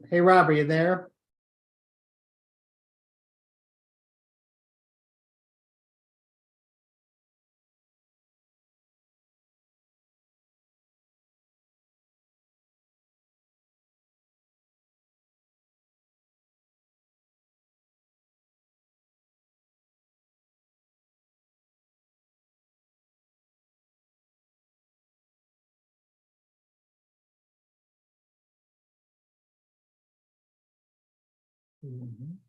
Hey, Rob, are you there? Mhm.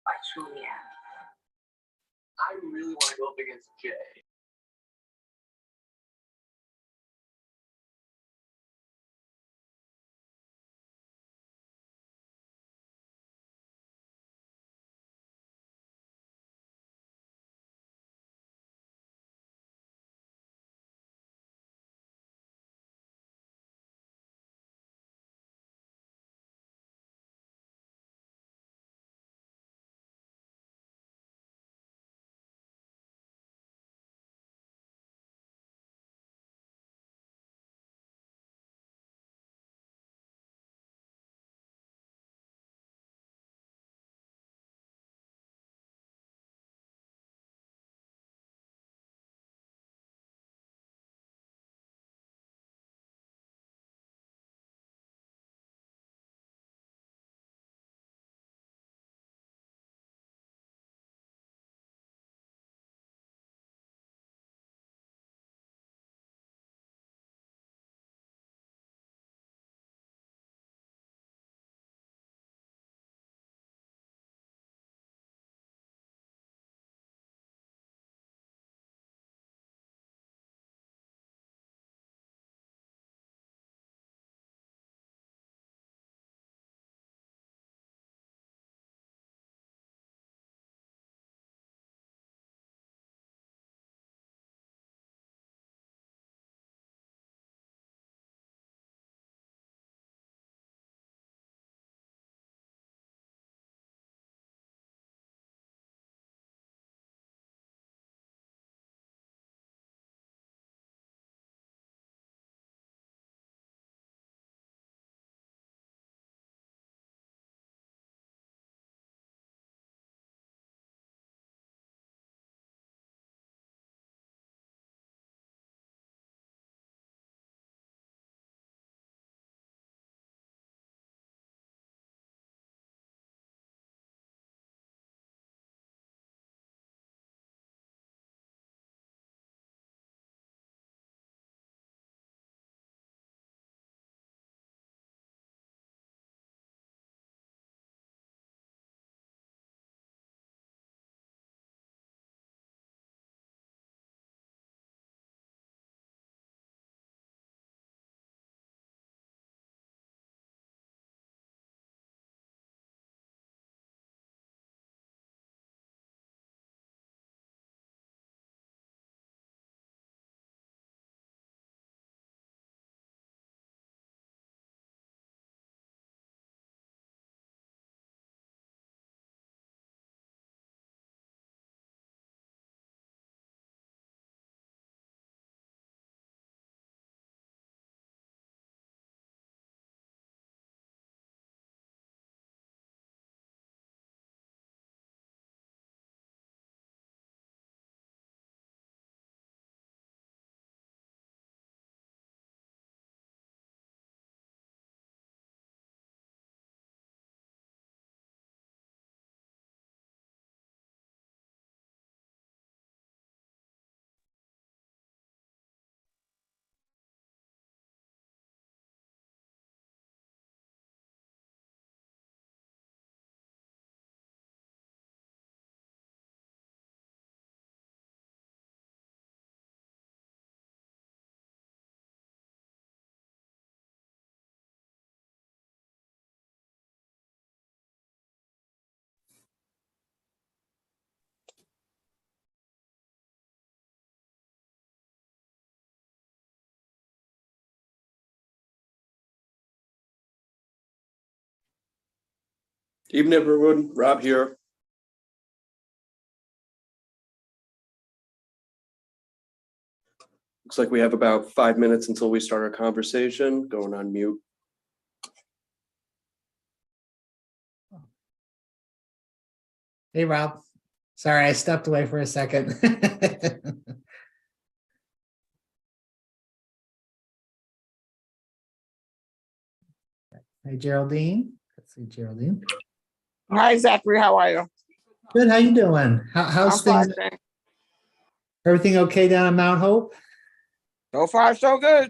I truly am. I really want to go up against Jay. Evening, everyone. Rob here. Looks like we have about 5 minutes until we start our conversation. Going on mute. Hey, Rob. Sorry, I stepped away for a second. Hey, Geraldine. Let's see, Geraldine. Hi, Zachary. How are you? Good, how you doing? How's I'm fine, things? thanks. Everything okay down in Mount Hope? So far, so good.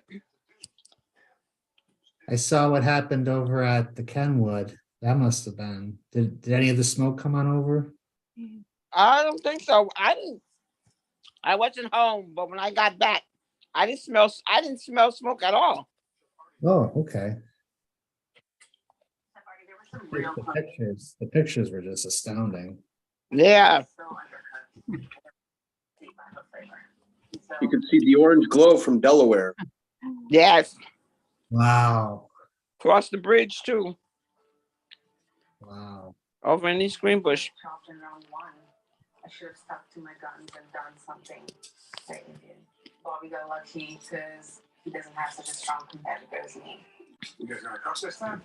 I saw what happened over at the Kenwood. That must have been. Did any of the smoke come on over? I don't think so. I wasn't home, but when I got back, I didn't smell smoke at all. Oh, okay. There was some real The pictures were just astounding. Yeah. You can see the orange glow from Delaware. Yes. Wow. Cross the bridge too. Wow. Over in East Greenbush. Chopped in round one. I should have stuck to my guns and done something that he did. Bobby got lucky because he doesn't have such a strong competitor as me. You guys gonna coach this time?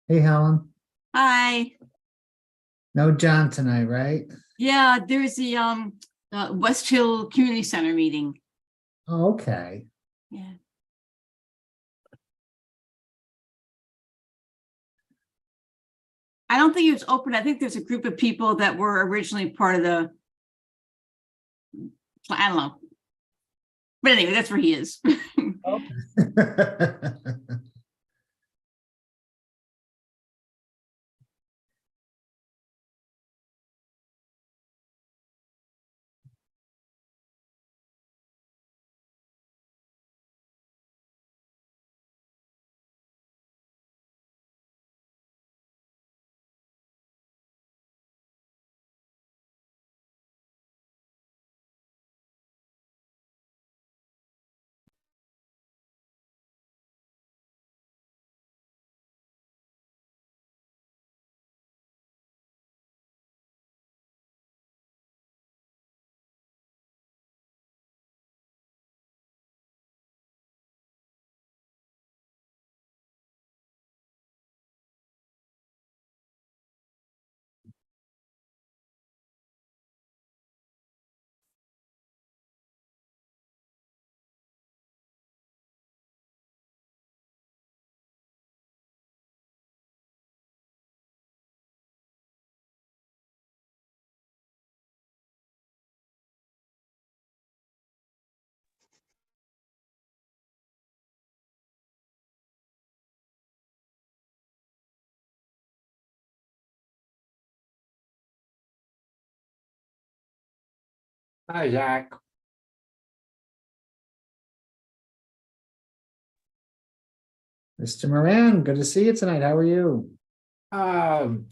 Hey, Helen. Hi. No John tonight, right? Yeah, there's the West Hill Community Center meeting. Oh, okay. Yeah. I don't think it was open. I think there's a group of people that were originally part of the, I don't know. But anyway, that's where he is. Hi, Zach. Mr. Moran, good to see you tonight. How are you?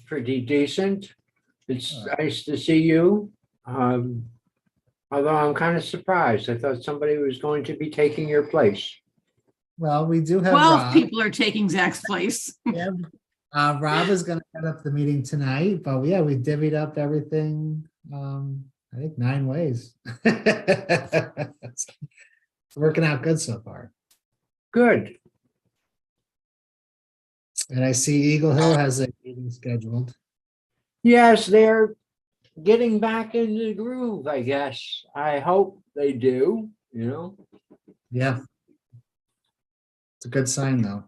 Pretty decent. It's All right. nice to see you. Although I'm kind of surprised. I thought somebody was going to be taking your place. Well, we do have 12 Rob. people are taking Zach's place. Yeah. Rob is going to head up the meeting tonight, but yeah, we divvied up everything. I think 9 ways. It's working out good so far. Good. And I see Eagle Hill has a meeting scheduled. Yes, they're getting back in the groove, I guess. I hope they do, you know. Yeah. It's a good sign though.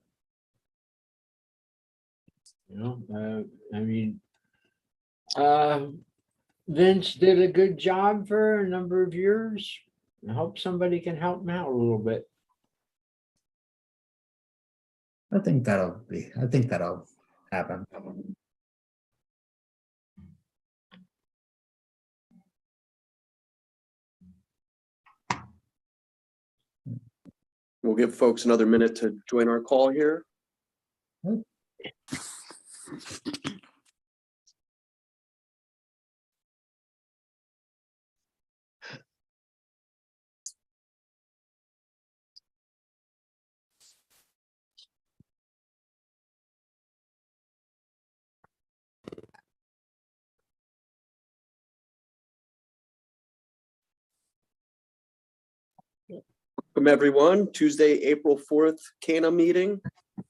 I mean, Vince did a good job for a number of years. I hope somebody can help him out a little bit. I think that'll happen. We'll give folks another minute to join our call here. Welcome, everyone. Tuesday, April 4th, CANA meeting.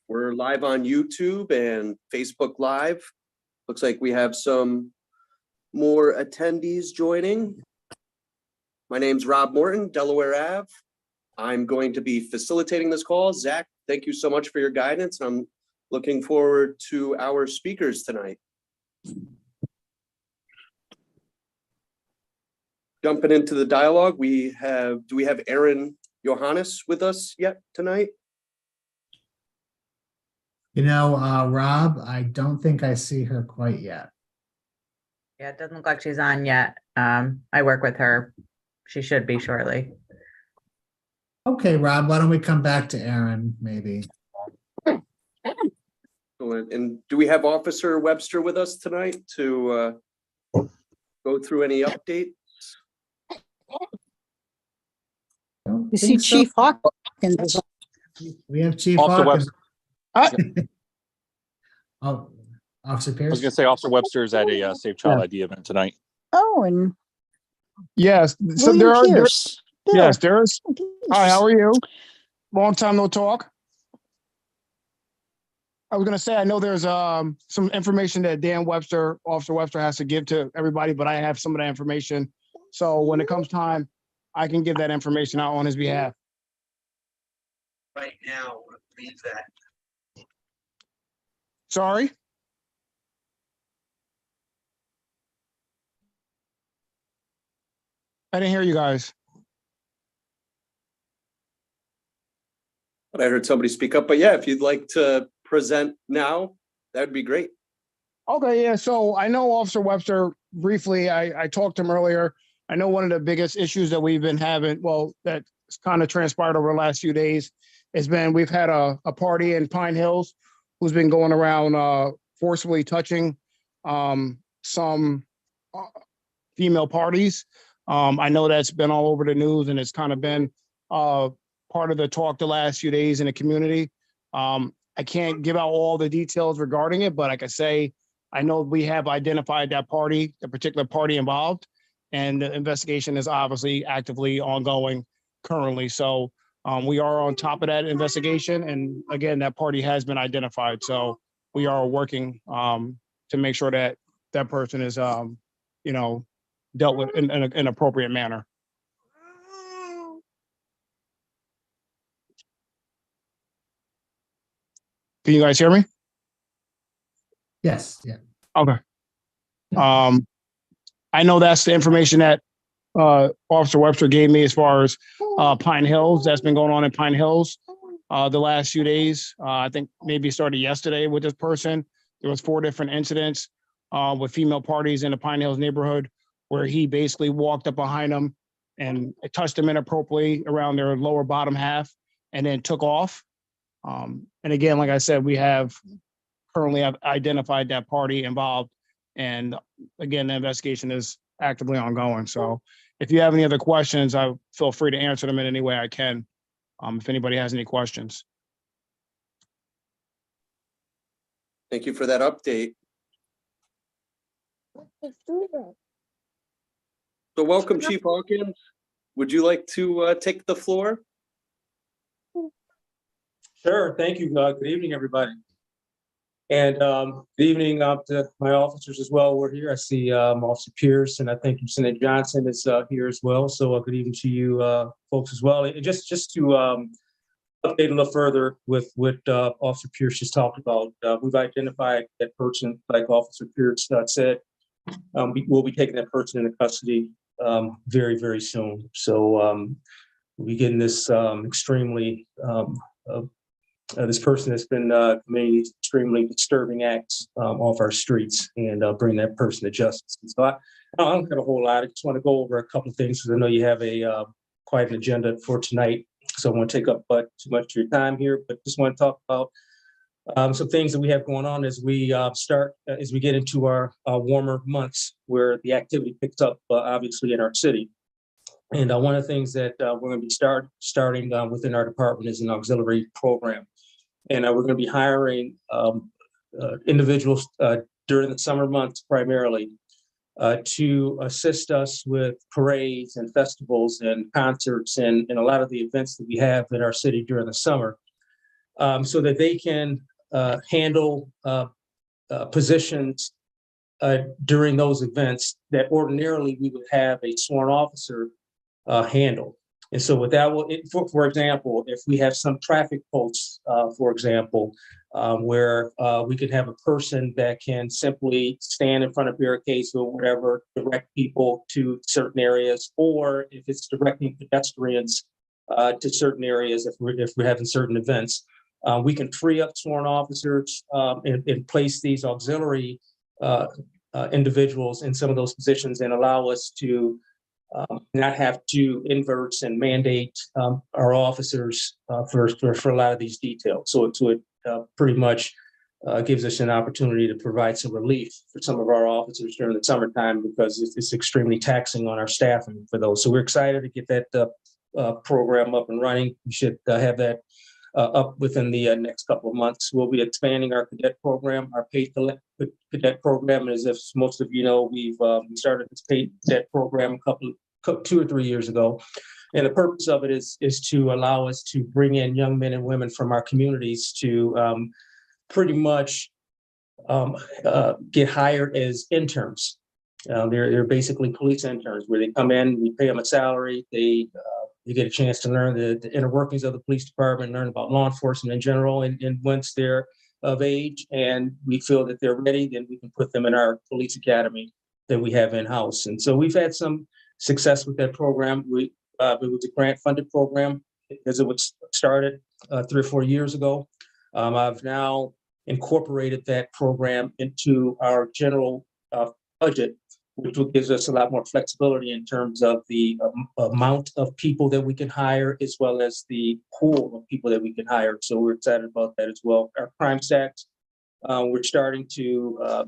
We're live on YouTube and Facebook Live. Looks like we have some more attendees joining. My name's Rob Morton, Delaware Ave. I'm going to be facilitating this call. Zach, thank you so much for your guidance. I'm looking forward to our speakers tonight. Going jumping into the dialogue, do we have Erin Johannes with us yet tonight? Rob, I don't think I see her quite yet. Yeah, it doesn't look like she's on yet. I work with her. She should be shortly. Okay, Rob, why don't we come back to Erin, maybe? And do we have Officer Webster with us tonight to go through any updates? Don't You see think so. Chief Hawkins is We have Chief Officer Hawkins. Webster. Oh, Officer I was Pierce? gonna say Officer Webster is at a Safe Child ID event tonight. Oh, and Yes, so William there are, Pierce. yes, there is. Pierce. Hi, how are you? Long time no talk. I was gonna say, I know there's some information that Officer Webster has to give to everybody, but I have some of that information. So when it comes time, I can give that information out on his behalf. Right now, leave that. Sorry? I didn't hear you guys. But I heard somebody speak up, but yeah, if you'd like to present now, that'd be great. Okay, yeah, so I know Officer Webster briefly, I talked to him earlier. I know one of the biggest issues that we've been having, well, that's kind of transpired over the last few days has been, we've had a party in Pine Hills who's been going around forcibly touching some female parties. I know that's been all over the news and it's kind of been part of the talk the last few days in the community. I can't give out all the details regarding it, but like I say, I know we have identified that party, the particular party involved, and the investigation is obviously actively ongoing currently. So we are on top of that investigation. And again, that party has been identified. So we are working to make sure that that person is, dealt with in an appropriate manner. Can you guys hear me? Yes, yeah. Okay. I know that's the information that Officer Webster gave me as far as Pine Hills. That's been going on in Pine Hills the last few days. I think maybe it started yesterday with this person. There was 4 different incidents with female parties in the Pine Hills neighborhood where he basically walked up behind them and touched them inappropriately around their lower bottom half and then took off. And again, like I said, we have currently identified that party involved. And again, the investigation is actively ongoing. So if you have any other questions, I feel free to answer them in any way I can. If anybody has any questions. Thank you for that update. So welcome, Chief Hawkins. Would you like to take the floor? Sure. Thank you. Good evening, everybody. And good evening to my officers as well. We're here. I see Officer Pierce, and I think Lieutenant Johnson is here as well. So good evening to you folks as well. And just to update a little further with what Officer Pierce just talked about, we've identified that person, like Officer Pierce said. We'll be taking that person into custody very, very soon. So we'll be getting this extremely this person has been committing extremely disturbing acts off our streets and bring that person to justice. And so I don't have a whole lot. I just want to go over a couple of things because I know you have a quite an agenda for tonight. So I won't take up too much of your time here, but just want to talk about some things that we have going on as we as we get into our warmer months where the activity picks up, obviously in our city. And one of the things that we're going to be starting within our department is an auxiliary program. And we're going to be hiring individuals during the summer months primarily to assist us with parades and festivals and concerts and a lot of the events that we have in our city during the summer so that they can handle positions during those events that ordinarily we would have a sworn officer handle. And so with that, for example, if we have some traffic posts, for example, where we could have a person that can simply stand in front of barricades or whatever, direct people to certain areas, or if it's directing pedestrians to certain areas, if we're having certain events, we can free up sworn officers and place these auxiliary individuals in some of those positions and allow us to not have to invert and mandate our officers for a lot of these details. So it pretty much gives us an opportunity to provide some relief for some of our officers during the summertime because it's extremely taxing on our staffing for those. So we're excited to get that program up and running. We should have that up within the next couple of months. We'll be expanding our cadet program, our paid cadet program. As if most of you know, we started this paid cadet program 2 or 3 years ago. And the purpose of it is to allow us to bring in young men and women from our communities to pretty much get hired as interns. They're basically police interns where they come in, we pay them a salary, they get a chance to learn the inner workings of the police department, learn about law enforcement in general. And once they're of age and we feel that they're ready, then we can put them in our police academy that we have in-house. And so we've had some success with that program. It was a grant-funded program as it was started 3 or 4 years ago. I've now incorporated that program into our general budget, which gives us a lot more flexibility in terms of the amount of people that we can hire, as well as the pool of people that we can hire. So we're excited about that as well. Our crime stacks, we're starting to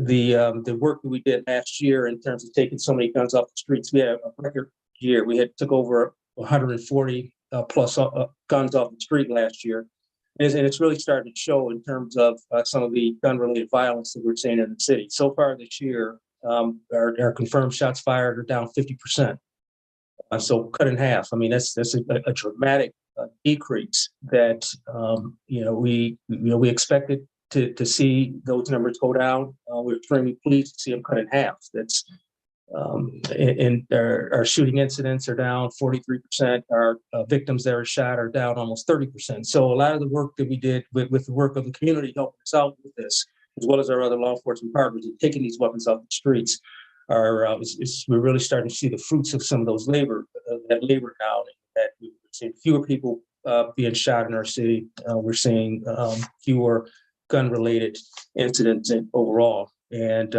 the work that we did last year in terms of taking so many guns off the streets. We had a record year. We took over 140 plus guns off the street last year. And it's really starting to show in terms of some of the gun-related violence that we're seeing in the city. So far this year, our confirmed shots fired are down 50%. So cut in half. I mean, that's a dramatic decrease that we expected to see those numbers go down. We're extremely pleased to see them cut in half. That's and our shooting incidents are down 43%. Our victims that are shot are down almost 30%. So a lot of the work that we did with the work of the community helping us out with this, as well as our other law enforcement partners, in taking these weapons off the streets, we're really starting to see the fruits of some of those labor now. That we're seeing fewer people being shot in our city. We're seeing fewer gun-related incidents overall, and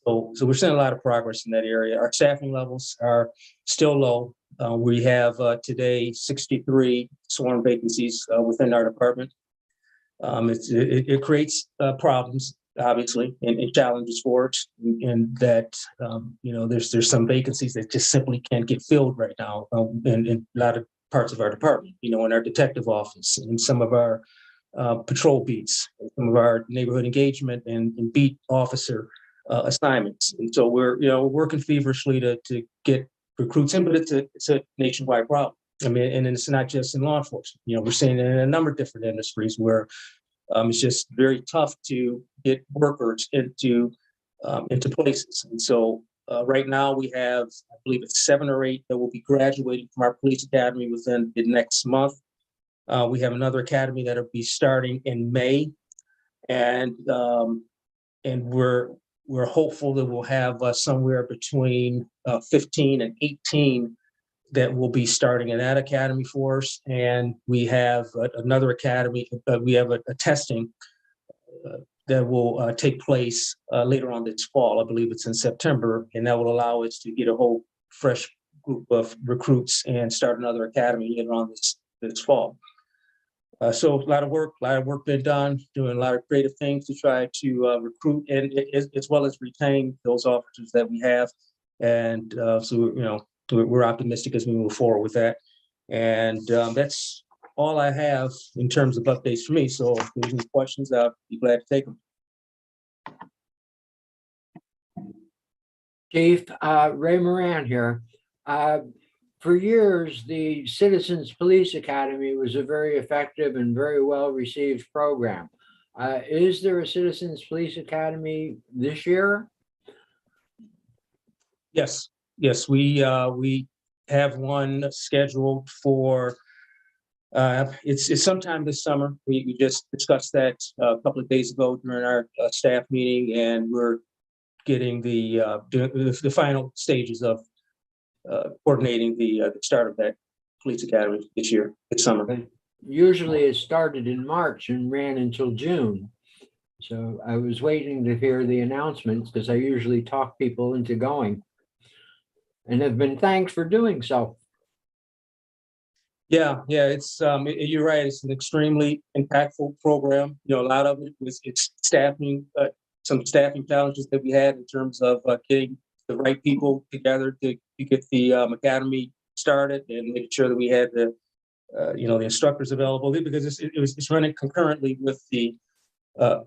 so we're seeing a lot of progress in that area. Our staffing levels are still low. We have today 63 sworn vacancies within our department. It creates problems, obviously, and challenges for us. And that there's some vacancies that just simply can't get filled right now in a lot of parts of our department. In our detective office, in some of our patrol beats, some of our neighborhood engagement and beat officer assignments. And so we're working feverishly to get recruits in, but it's a nationwide problem. I mean, and it's not just in law enforcement. We're seeing it in a number of different industries where it's just very tough to get workers into places. And so right now we have, I believe it's 7 or 8 that will be graduating from our police academy within the next month. We have another academy that'll be starting in May, and we're hopeful that we'll have somewhere between 15 and 18 that will be starting in that academy for us. And we have another academy, we have a testing that will take place later on this fall. I believe it's in September, and that will allow us to get a whole fresh group of recruits and start another academy later on this fall. So a lot of work been done, doing a lot of creative things to try to recruit and as well as retain those officers that we have. And so, we're optimistic as we move forward with that. And that's all I have in terms of updates for me. So if there's any questions, I'll be glad to take them. Chief, Ray Moran here. For years, the Citizens Police Academy was a very effective and very well-received program. Is there a Citizens Police Academy this year? Yes, we have one scheduled for, it's sometime this summer. We just discussed that a couple of days ago during our staff meeting, and we're getting the final stages of coordinating the start of that police academy this summer. Usually it started in March and ran until June. So I was waiting to hear the announcements because I usually talk people into going. And have been thanked for doing so. Yeah, you're right. It's an extremely impactful program. You know, a lot of it it's staffing, some staffing challenges that we had in terms of getting the right people together to get the academy started and making sure that we had the instructors available, because it's running concurrently with the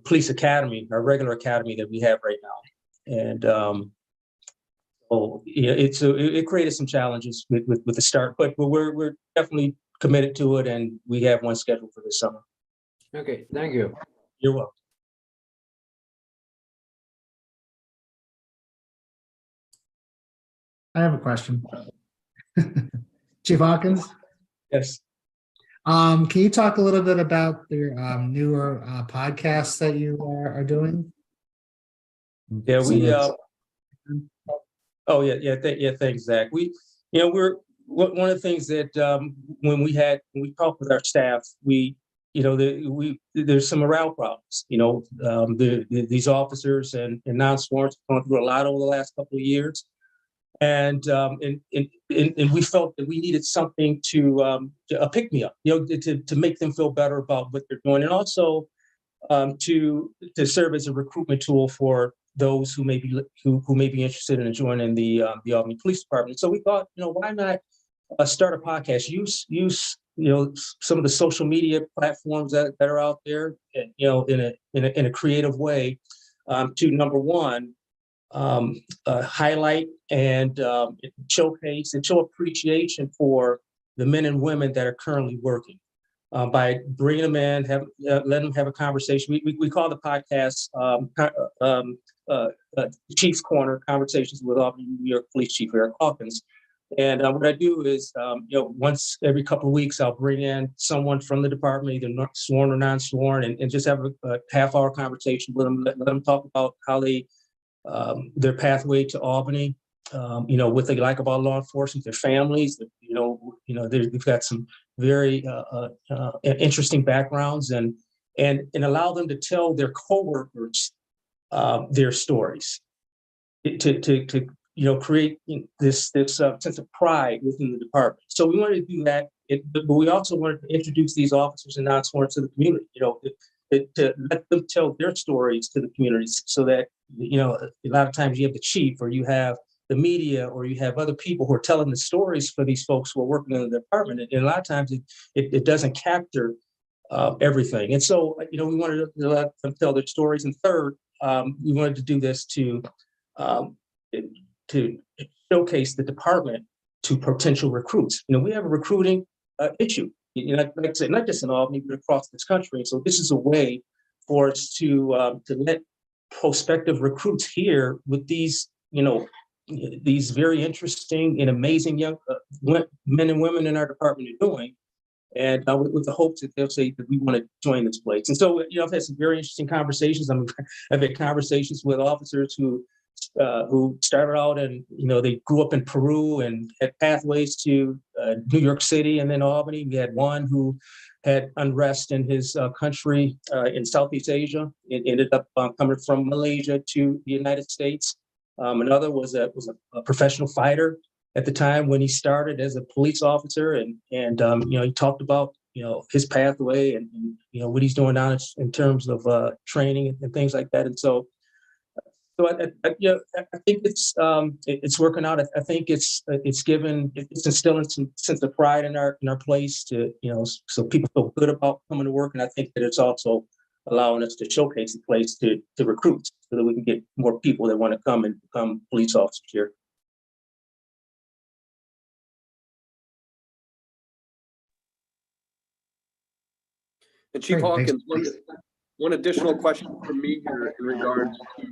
police academy, our regular academy that we have right now. And it created some challenges with the start, but we're definitely committed to it, and we have one scheduled for this summer. Okay, thank you. You're welcome. I have a question. Chief Hawkins? Yes. Can you talk a little bit about your newer podcasts that you are doing? Yeah, thanks, Zach. We're one of the things that when we talked with our staff, there's some morale problems. These officers and non-sworn have gone through a lot over the last couple of years, and we felt that we needed something to pick me up, to make them feel better about what they're doing, and also to serve as a recruitment tool for those who may be interested in joining the Albany Police Department. So we thought, why not start a podcast? Use some of the social media platforms that are out there, in a creative way, to number one, highlight and showcase and show appreciation for the men and women that are currently working. By bringing them in, let them have a conversation. We call the podcast Chief's Corner, Conversations with Albany, New York Police Chief Eric Hawkins. And what I do is, once every couple of weeks, I'll bring in someone from the department, either sworn or non-sworn, and just have a half-hour conversation with them, let them talk about how their pathway to Albany, what they like about law enforcement, their families, they've got some very interesting backgrounds, and allow them to tell their coworkers their stories, to create this sense of pride within the department. So we wanted to do that, but we also wanted to introduce these officers and non-sworn to the community, to let them tell their stories to the communities, so that a lot of times you have the chief, or you have the media, or you have other people who are telling the stories for these folks who are working in the department, and a lot of times it doesn't capture everything. And so we wanted to let them tell their stories. And third, we wanted to do this to showcase the department to potential recruits. We have a recruiting issue, like I said, not just in Albany, but across this country. And so this is a way for us to let prospective recruits hear what these very interesting and amazing young men and women in our department are doing, and with the hopes that they'll say that we want to join this place. And so, I've had some very interesting conversations. I've had conversations with officers who started out and, they grew up in Peru and had pathways to New York City and then Albany. We had one who had unrest in his country in Southeast Asia. It ended up coming from Malaysia to the United States. Another was a professional fighter at the time when he started as a police officer, and he talked about his pathway and what he's doing now in terms of training and things like that. And so I think it's working out. I think it's instilling some sense of pride in our place to so people feel good about coming to work, and I think that it's also allowing us to showcase the place to recruit, so that we can get more people that want to come and become police officers here. And Chief Great, Hawkins, one additional question from me here in regards to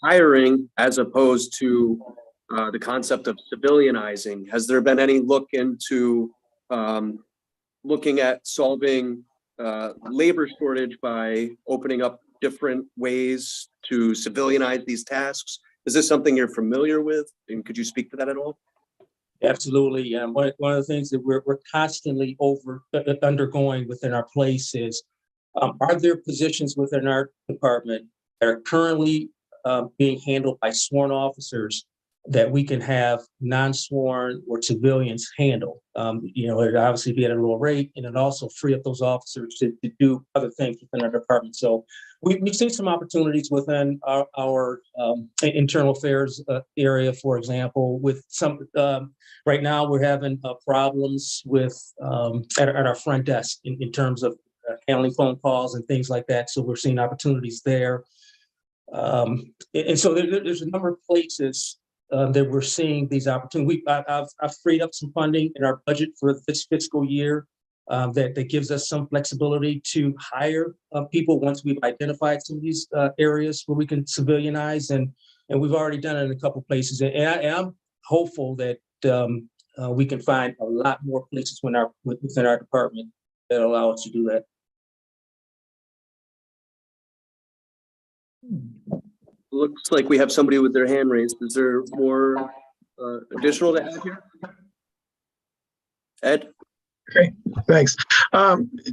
hiring as opposed to the concept of civilianizing. Has there been any look into looking at solving labor shortage by opening up different ways to civilianize these tasks? Is this something you're familiar with? And could you speak to that at all? Absolutely. One of the things that we're constantly undergoing within our place is, are there positions within our department that are currently being handled by sworn officers that we can have non-sworn or civilians handle? It'd obviously be at a lower rate, and it also free up those officers to do other things within our department. So we've seen some opportunities within our internal affairs area, for example, with some, right now we're having problems with at our front desk in terms of handling phone calls and things like that. So we're seeing opportunities there. And so there's a number of places that we're seeing these opportunities. I've freed up some funding in our budget for this fiscal year that gives us some flexibility to hire people once we've identified some of these areas where we can civilianize, and we've already done it in a couple of places. And I'm hopeful that we can find a lot more places within our department that allow us to do that. Looks like we have somebody with their hand raised. Is there more additional to add here? Ed? Great, thanks.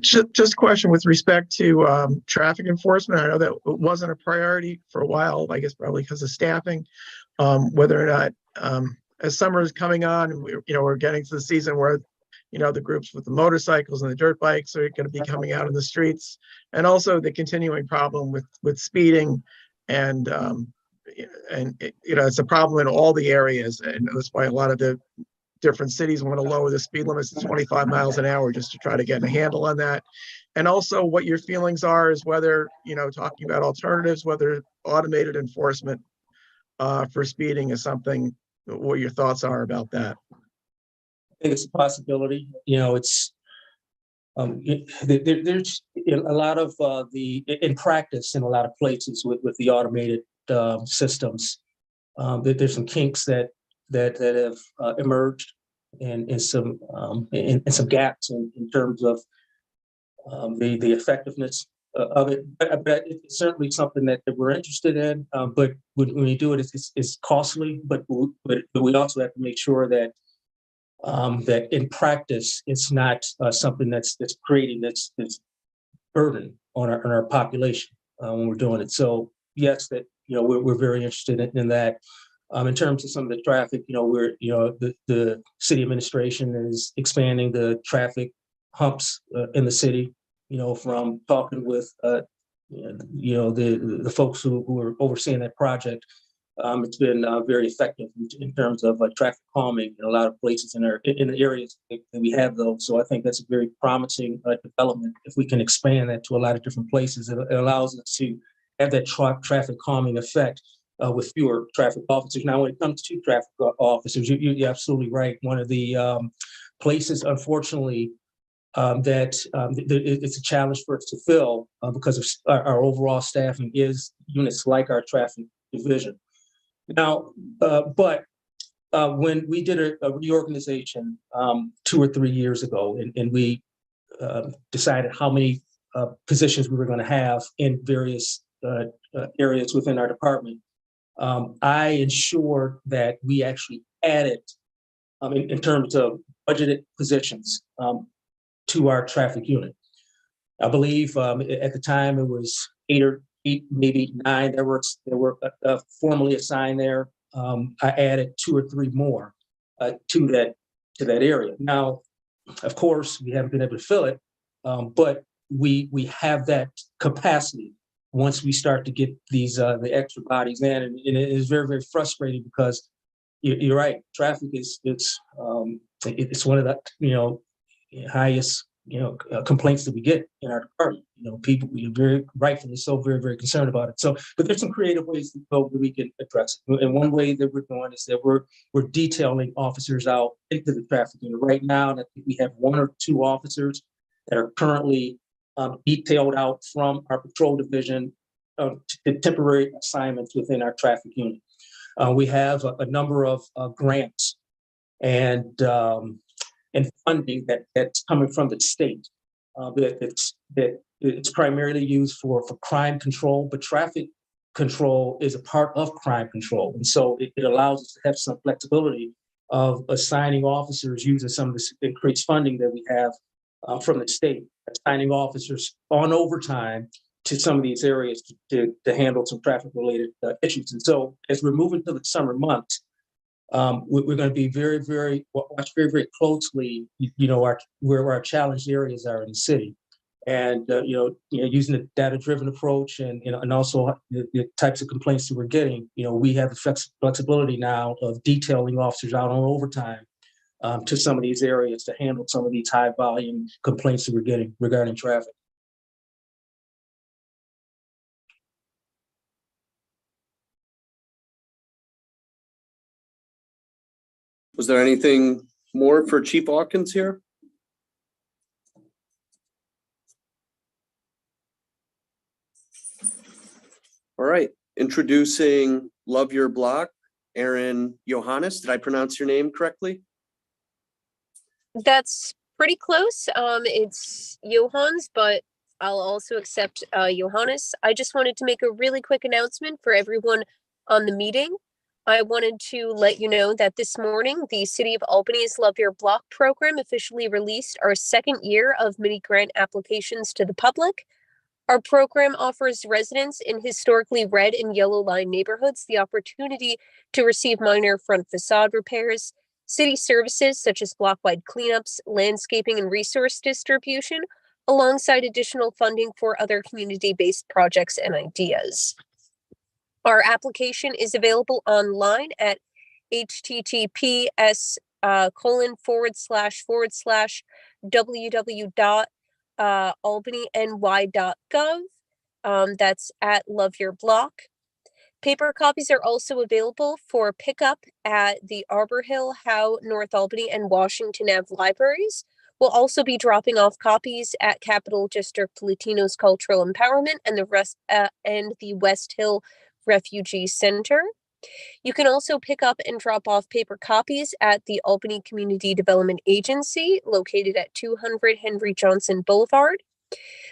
Just a question with respect to traffic enforcement. I know that it wasn't a priority for a while, I guess probably because of staffing. Whether or not, as summer is coming on, we're getting to the season where the groups with the motorcycles and the dirt bikes are going to be coming out in the streets, and also the continuing problem with speeding, and it's a problem in all the areas, and that's why a lot of the different cities want to lower the speed limits to 25 miles an hour just to try to get a handle on that. And also what your feelings are is whether, talking about alternatives, whether automated enforcement for speeding is something, what your thoughts are about that. I think it's a possibility. It's there's a lot of in practice in a lot of places with the automated systems. There's some kinks that have emerged, and some gaps in terms of the effectiveness of it. But it's certainly something that we're interested in. But when you do it, it's costly. But we also have to make sure that that in practice, it's not something that's creating this burden on our population when we're doing it. So yes, that we're very interested in that. In terms of some of the traffic, the city administration is expanding the traffic humps in the city. From talking with the folks who are overseeing that project. It's been very effective in terms of traffic calming in a lot of places in the areas that we have those. So I think that's a very promising development. If we can expand that to a lot of different places, it allows us to have that traffic calming effect with fewer traffic officers. Now, when it comes to traffic officers, you're absolutely right. One of the places, unfortunately, it's a challenge for us to fill because of our overall staffing is units like our traffic division. Now, but when we did a reorganization 2 or 3 years ago, and we decided how many positions we were going to have in various areas within our department, I ensured that we actually added, in terms of budgeted positions, to our traffic unit. I believe at the time it was 8, maybe 9 that were formally assigned there. I added 2 or 3 more to that area. Now, of course, we haven't been able to fill it, but we have that capacity once we start to get these the extra bodies in, and it is very, very frustrating because you're right. Traffic is it's one of the highest complaints that we get in our department. People, we are very rightfully so very, very concerned about it. So, but there's some creative ways to go that we can address it. And one way that we're doing is that we're detailing officers out into the traffic unit right now. And I think we have 1 or 2 officers that are currently detailed out from our patrol division to temporary assignments within our traffic unit. We have a number of grants and funding that's coming from the state. That it's primarily used for crime control, but traffic control is a part of crime control. And so it allows us to have some flexibility of assigning officers using some of this increased funding that we have from the state, assigning officers on overtime to some of these areas to handle some traffic related issues. And so as we're moving to the summer months, we're going to be watch very closely, where our challenged areas are in the city. And, using the data-driven approach and also the types of complaints that we're getting, we have the flexibility now of detailing officers out on overtime to some of these areas to handle some of these high volume complaints that we're getting regarding traffic. Was there anything more for Chief Hawkins here? All right, introducing Love Your Block, Aaron Johannes. Did I pronounce your name correctly? That's pretty close. It's Johans, but I'll also accept Johannes. I just wanted to make a really quick announcement for everyone on the meeting. I wanted to let you know that this morning, the City of Albany's Love Your Block program officially released our second year of mini grant applications to the public. Our program offers residents in historically red and yellow line neighborhoods the opportunity to receive minor front facade repairs, city services such as block-wide cleanups, landscaping, and resource distribution, alongside additional funding for other community-based projects and ideas. Our application is available online at https://www.albanyny.gov. That's at Love Your Block. Paper copies are also available for pickup at the Arbor Hill, Howe, North Albany, and Washington Ave libraries. We'll also be dropping off copies at Capital District Latinos Cultural Empowerment and the West Hill Refugee Center. You can also pick up and drop off paper copies at the Albany Community Development Agency, located at 200 Henry Johnson Boulevard.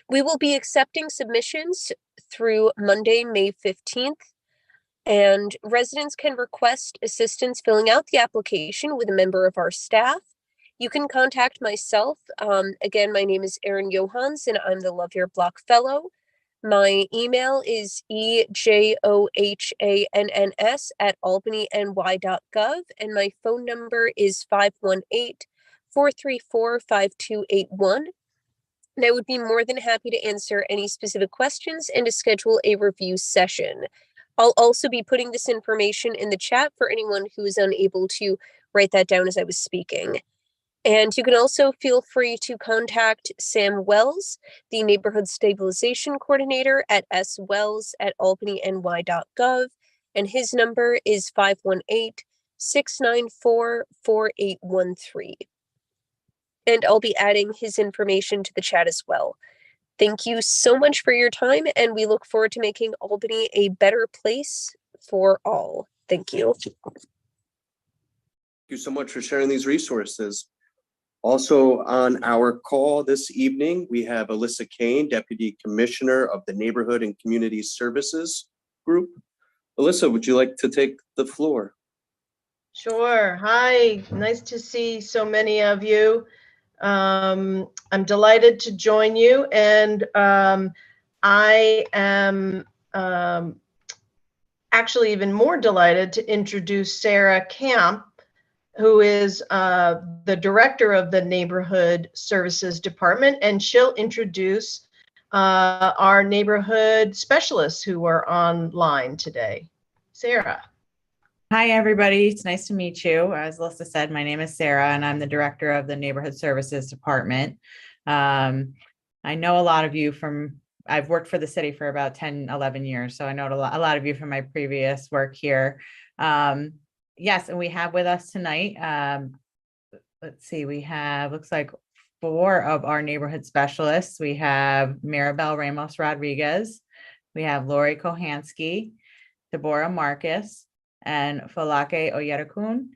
We will be accepting submissions through Monday, May 15th, and residents can request assistance filling out the application with a member of our staff. You can contact myself. Again, my name is Erin Johans, and I'm the Love Your Block Fellow. My email is ejohanns@albanyny.gov, and my phone number is 518-434-5281. And I would be more than happy to answer any specific questions and to schedule a review session. I'll also be putting this information in the chat for anyone who is unable to write that down as I was speaking. And you can also feel free to contact Sam Wells, the Neighborhood Stabilization Coordinator, at swells@albanyny.gov, and his number is 518-694-4813. And I'll be adding his information to the chat as well. Thank you so much for your time, and we look forward to making Albany a better place for all. Thank you. Thank you so much for sharing these resources. Also on our call this evening, we have Alyssa Kane, Deputy Commissioner of the Neighborhood and Community Services Group. Alyssa, would you like to take the floor? Sure. Hi, nice to see so many of you. I'm delighted to join you, and I am actually even more delighted to introduce Sarah Camp, who is the director of the Neighborhood Services Department, and she'll introduce our neighborhood specialists who are online today. Sarah. Hi, everybody. It's nice to meet you. As Alyssa said, my name is Sarah, and I'm the director of the Neighborhood Services Department. I know a lot of you I've worked for the city for about 10, 11 years, so I know a lot of you from my previous work here. Yes, and we have with us tonight, let's see, we have, looks like 4 of our neighborhood specialists. We have Maribel Ramos Rodriguez, we have Lori Kohansky, Deborah Marcus, and Falake Oyerekun.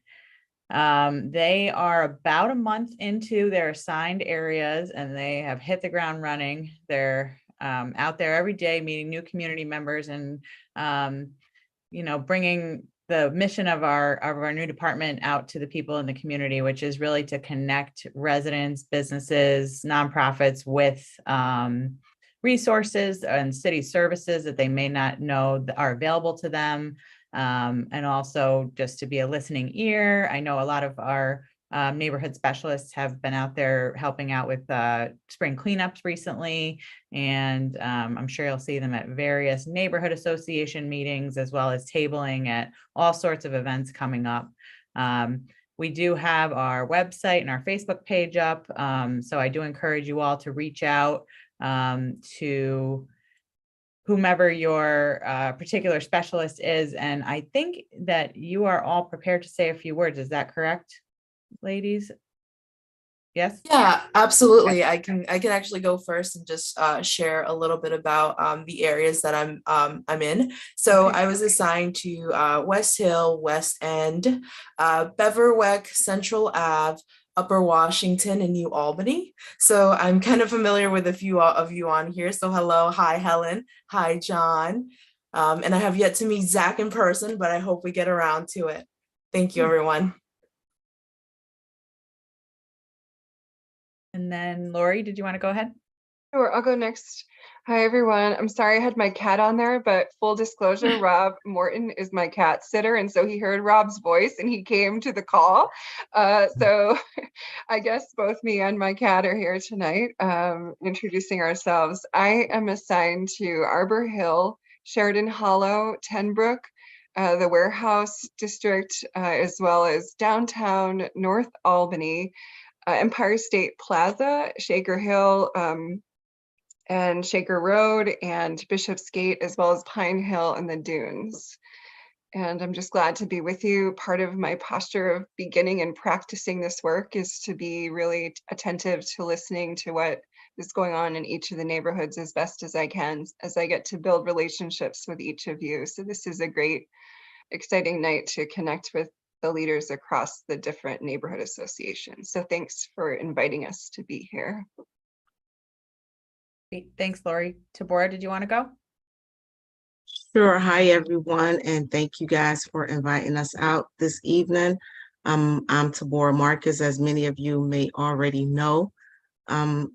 They are about a month into their assigned areas and they have hit the ground running. They're out there every day meeting new community members and bringing the mission of our new department out to the people in the community, which is really to connect residents, businesses, nonprofits with resources and city services that they may not know are available to them. And also just to be a listening ear. I know a lot of our neighborhood specialists have been out there helping out with spring cleanups recently. And I'm sure you'll see them at various neighborhood association meetings, as well as tabling at all sorts of events coming up. We do have our website and our Facebook page up. So I do encourage you all to reach out to whomever your particular specialist is. And I think that you are all prepared to say a few words. Is that correct, ladies? Yes? Yeah, absolutely. I can actually go first and just share a little bit about the areas that I'm in. So I was assigned to West Hill, West End, Beverwyck, Central Ave, Upper Washington, and New Albany. So I'm kind of familiar with a few of you on here. So hello, hi Helen, hi John. And I have yet to meet Zach in person, but I hope we get around to it. Thank you, everyone. And then Lori, did you want to go ahead? Sure, I'll go next. Hi, everyone. I'm sorry I had my cat on there, but full disclosure, Rob Morton is my cat sitter. And so he heard Rob's voice and he came to the call. So I guess both me and my cat are here tonight introducing ourselves. I am assigned to Arbor Hill, Sheridan Hollow, Tenbrook, the Warehouse District, as well as downtown North Albany, Empire State Plaza, Shaker Hill, and Shaker Road, and Bishopsgate, as well as Pine Hill and the Dunes. And I'm just glad to be with you. Part of my posture of beginning and practicing this work is to be really attentive to listening to what is going on in each of the neighborhoods as best as I can, as I get to build relationships with each of you. So this is a great, exciting night to connect with the leaders across the different neighborhood associations. So thanks for inviting us to be here. Great. Thanks, Lori. Tabora, did you want to go? Sure. Hi, everyone, and thank you guys for inviting us out this evening. I'm Tabora Marcus, as many of you may already know. I'm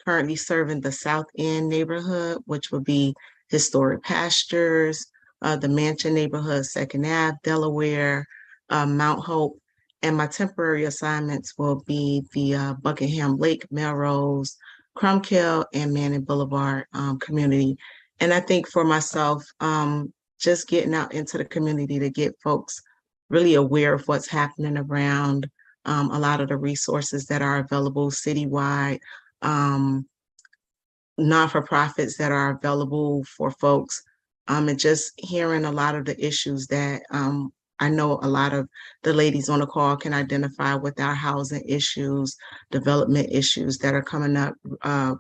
currently serving the South End neighborhood, which would be Historic Pastures, the Mansion neighborhood, Second Ave, Delaware, Mount Hope, and my temporary assignments will be the Buckingham Lake, Melrose, Crumkill, and Manning Boulevard community. And I think for myself, just getting out into the community to get folks really aware of what's happening around, a lot of the resources that are available citywide, non-for-profits that are available for folks, and just hearing a lot of the issues that I know a lot of the ladies on the call can identify with our housing issues, development issues that are coming up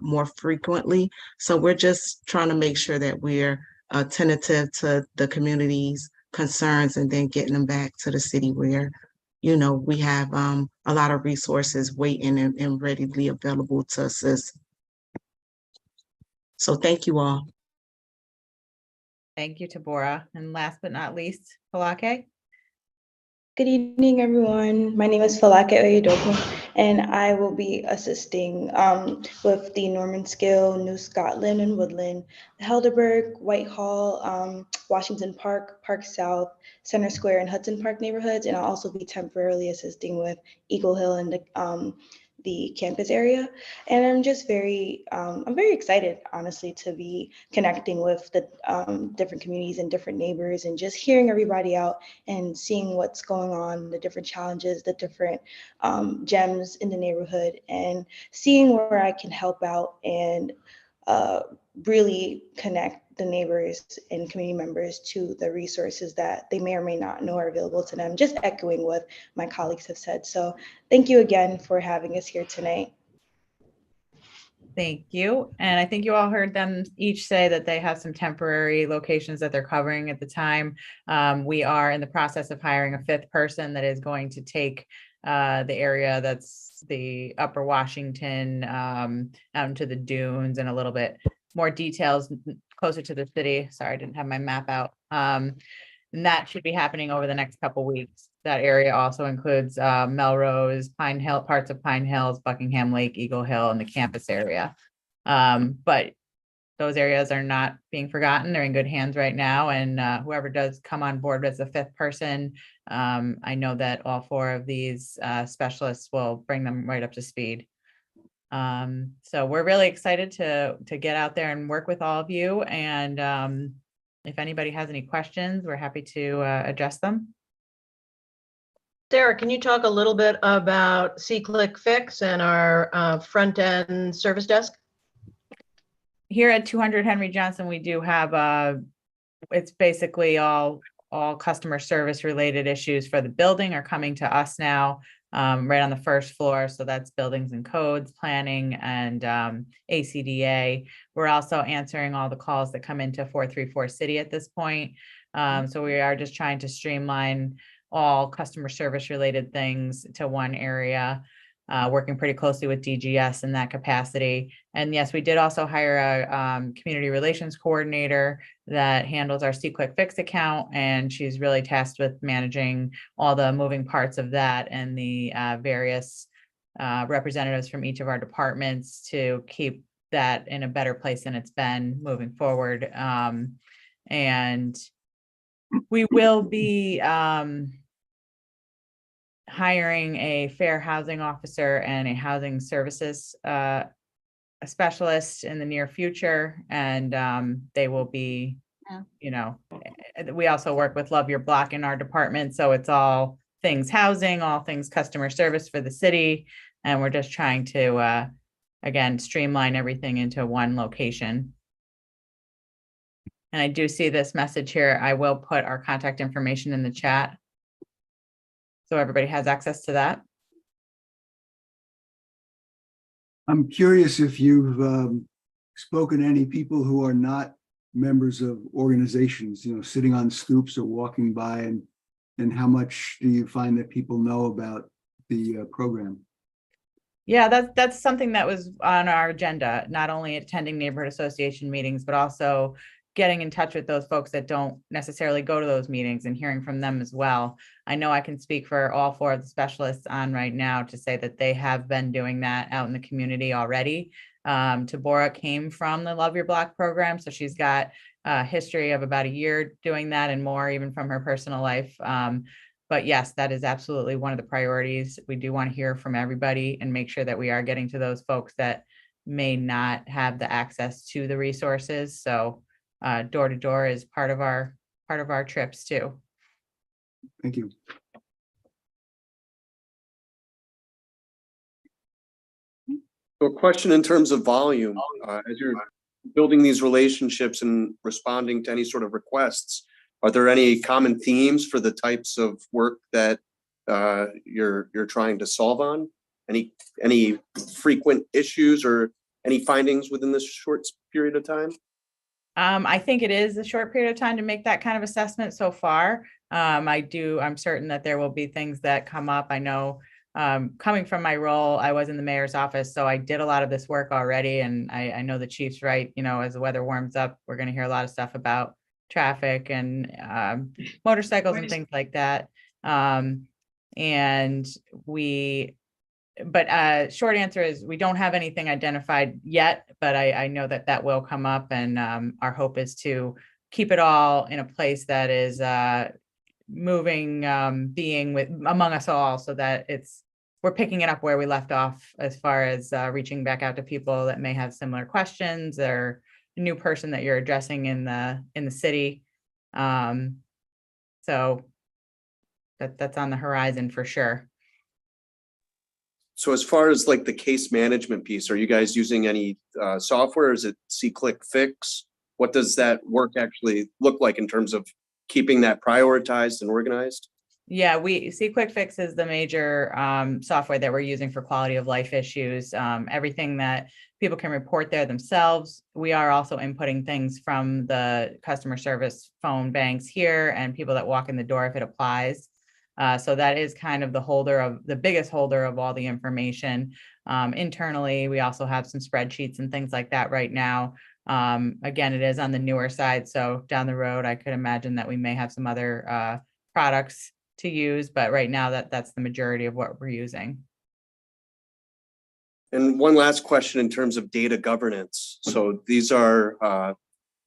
more frequently. So we're just trying to make sure that we're attentive to the community's concerns and then getting them back to the city where, you know, we have a lot of resources waiting and readily available to assist. So thank you all. Thank you, Tabora. And last but not least, Falake. Good evening, everyone. My name is Falake Oyerekun, and I will be assisting with the Norman Scale, New Scotland and Woodland, Helderberg, Whitehall, Washington Park, Park South, Center Square, and Hudson Park neighborhoods. And I'll also be temporarily assisting with Eagle Hill and the campus area. And I'm just I'm very excited, honestly, to be connecting with the different communities and different neighbors and just hearing everybody out and seeing what's going on, the different challenges, the different gems in the neighborhood, and seeing where I can help out and really connect the neighbors and community members to the resources that they may or may not know are available to them, just echoing what my colleagues have said. So thank you again for having us here tonight. Thank you. And I think you all heard them each say that they have some temporary locations that they're covering at the time. We are in the process of hiring a 5th person that is going to take the area that's the Upper Washington, out into the dunes and a little bit more details closer to the city. Sorry, I didn't have my map out. And that should be happening over the next couple weeks. That area also includes Melrose, Pine Hill, parts of Pine Hills, Buckingham Lake, Eagle Hill, and the campus area. But those areas are not being forgotten. They're in good hands right now. And whoever does come on board as the 5th person, I know that all 4 of these specialists will bring them right up to speed. So we're really excited to get out there and work with all of you. And if anybody has any questions, we're happy to address them. Sarah, can you talk a little bit about C-Click Fix and our front-end service desk? Here at 200 Henry Johnson, we do have it's basically all customer service related issues for the building are coming to us now, right on the 1st floor. So that's buildings and codes, planning, and ACDA. We're also answering all the calls that come into 434 City at this point. So we are just trying to streamline all customer service related things to one area, working pretty closely with DGS in that capacity. And yes, we did also hire a community relations coordinator that handles our C-Click Fix account. And she's really tasked with managing all the moving parts of that and the various representatives from each of our departments to keep that in a better place than it's been moving forward. And we will be hiring a fair housing officer and a housing services a specialist in the near future. And they will be, you know, we also work with Love Your Block in our department. So it's all things housing, all things customer service for the city. And we're just trying to, again, streamline everything into one location. And I do see this message here. I will put our contact information in the chat, so everybody has access to that. I'm curious if you've spoken to any people who are not members of organizations, you know, sitting on stoops or walking by, and how much do you find that people know about the program? Yeah, that's something that was on our agenda, not only attending neighborhood association meetings, but also getting in touch with those folks that don't necessarily go to those meetings and hearing from them as well. I know I can speak for all 4 of the specialists on right now to say that they have been doing that out in the community already. Tabora came from the Love Your Block program, so she's got a history of about a year doing that and more, even from her personal life. But yes, that is absolutely one of the priorities. We do want to hear from everybody and make sure that we are getting to those folks that may not have the access to the resources. So door to door is part of our trips too. Thank you. So a question in terms of volume, as you're building these relationships and responding to any sort of requests, are there any common themes for the types of work that you're trying to solve on? Any frequent issues or any findings within this short period of time? I think it is a short period of time to make that kind of assessment so far. I'm certain that there will be things that come up. I know coming from my role, I was in the mayor's office, so I did a lot of this work already. And I know the chief's right, you know, as the weather warms up, we're going to hear a lot of stuff about traffic and motorcycles and things like that. But short answer is we don't have anything identified yet, but I know that will come up, and our hope is to keep it all in a place that is moving, being among us all, so that we're picking it up where we left off as far as reaching back out to people that may have similar questions or a new person that you're addressing in the city. So that's on the horizon for sure. So as far as like the case management piece, are you guys using any software? Is it C-Click Fix? What does that work actually look like in terms of keeping that prioritized and organized? Yeah, we see Quick Fix is the major software that we're using for quality of life issues. Everything that people can report there themselves. We are also inputting things from the customer service phone banks here and people that walk in the door if it applies. So that is kind of the biggest holder of all the information. Internally, we also have some spreadsheets and things like that right now. Again, it is on the newer side. So down the road, I could imagine that we may have some other products to use, but right now that's the majority of what we're using. And one last question in terms of data governance. So these are